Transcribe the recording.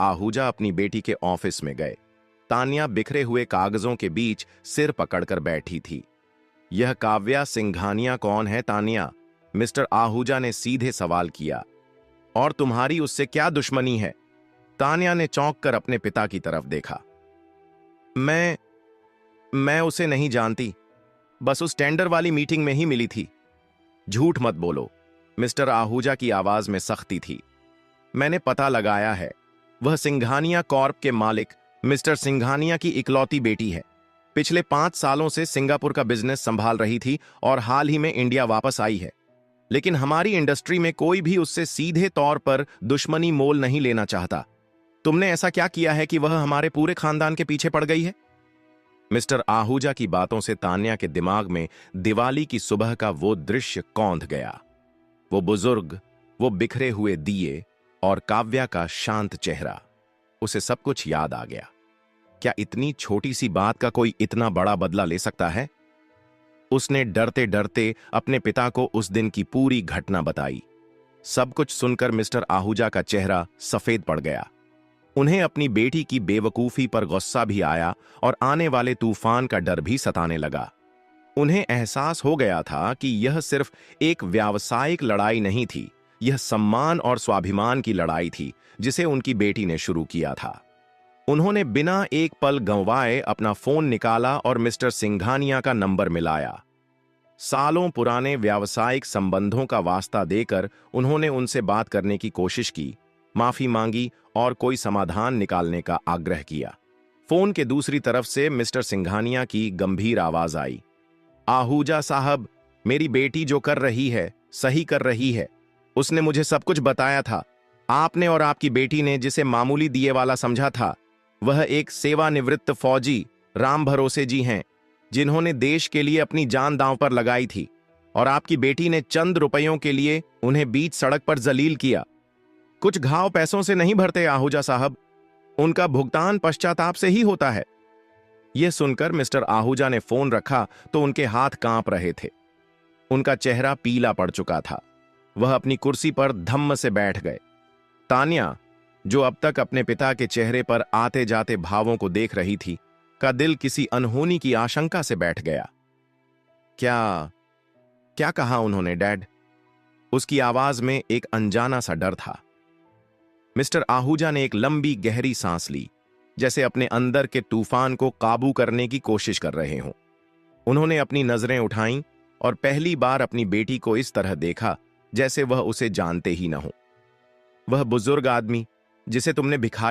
आहूजा अपनी बेटी के ऑफिस में गए। तान्या बिखरे हुए कागजों के बीच सिर पकड़कर बैठी थी। यह काव्या सिंघानिया कौन है तान्या? मिस्टर आहूजा ने सीधे सवाल किया। और तुम्हारी उससे क्या दुश्मनी है? तान्या ने चौंक कर अपने पिता की तरफ देखा। मैं उसे नहीं जानती, बस उस टेंडर वाली मीटिंग में ही मिली थी। झूठ मत बोलो। मिस्टर आहूजा की आवाज में सख्ती थी। मैंने पता लगाया है, वह सिंघानिया कॉर्प के मालिक मिस्टर सिंघानिया की इकलौती बेटी है। पिछले 5 सालों से सिंगापुर का बिजनेस संभाल रही थी और हाल ही में इंडिया वापस आई है। लेकिन हमारी इंडस्ट्री में कोई भी उससे सीधे तौर पर दुश्मनी मोल नहीं लेना चाहता। तुमने ऐसा क्या किया है कि वह हमारे पूरे खानदान के पीछे पड़ गई है? मिस्टर आहूजा की बातों से तान्या के दिमाग में दिवाली की सुबह का वो दृश्य कौंध गया। वो बुजुर्ग, वो बिखरे हुए दिए और काव्या का शांत चेहरा। उसे सब कुछ याद आ गया। क्या इतनी छोटी सी बात का कोई इतना बड़ा बदला ले सकता है? उसने डरते डरते अपने पिता को उस दिन की पूरी घटना बताई। सब कुछ सुनकर मिस्टर आहूजा का चेहरा सफेद पड़ गया। उन्हें अपनी बेटी की बेवकूफी पर गुस्सा भी आया और आने वाले तूफान का डर भी सताने लगा। उन्हें एहसास हो गया था कि यह सिर्फ एक व्यावसायिक लड़ाई नहीं थी, यह सम्मान और स्वाभिमान की लड़ाई थी जिसे उनकी बेटी ने शुरू किया था। उन्होंने बिना एक पल गंवाए अपना फोन निकाला और मिस्टर सिंघानिया का नंबर मिलाया। सालों पुराने व्यावसायिक संबंधों का वास्ता देकर उन्होंने उनसे बात करने की कोशिश की, माफी मांगी और कोई समाधान निकालने का आग्रह किया। फोन के दूसरी तरफ से मिस्टर सिंघानिया की गंभीर आवाज आई। आहूजा साहब, मेरी बेटी जो कर रही है सही कर रही है। उसने मुझे सब कुछ बताया था। आपने और आपकी बेटी ने जिसे मामूली दिए वाला समझा था, वह एक सेवानिवृत्त फौजी राम भरोसे जी हैं, जिन्होंने देश के लिए अपनी जान दांव पर लगाई थी। और आपकी बेटी ने चंद रुपयों के लिए उन्हें बीच सड़क पर जलील किया। कुछ घाव पैसों से नहीं भरते आहूजा साहब, उनका भुगतान पश्चाताप से ही होता है। यह सुनकर मिस्टर आहूजा ने फोन रखा तो उनके हाथ कांप रहे थे। उनका चेहरा पीला पड़ चुका था। वह अपनी कुर्सी पर धम्म से बैठ गए। तान्या, जो अब तक अपने पिता के चेहरे पर आते जाते भावों को देख रही थी, का दिल किसी अनहोनी की आशंका से बैठ गया। क्या क्या कहा उन्होंने डैड? उसकी आवाज में एक अनजाना सा डर था। मिस्टर आहूजा ने एक लंबी गहरी सांस ली, जैसे अपने अंदर के तूफान को काबू करने की कोशिश कर रहे हों। उन्होंने अपनी नजरें उठाईं और पहली बार अपनी बेटी को इस तरह देखा जैसे वह उसे जानते ही न हो। वह बुजुर्ग आदमी जिसे तुमने भिखारी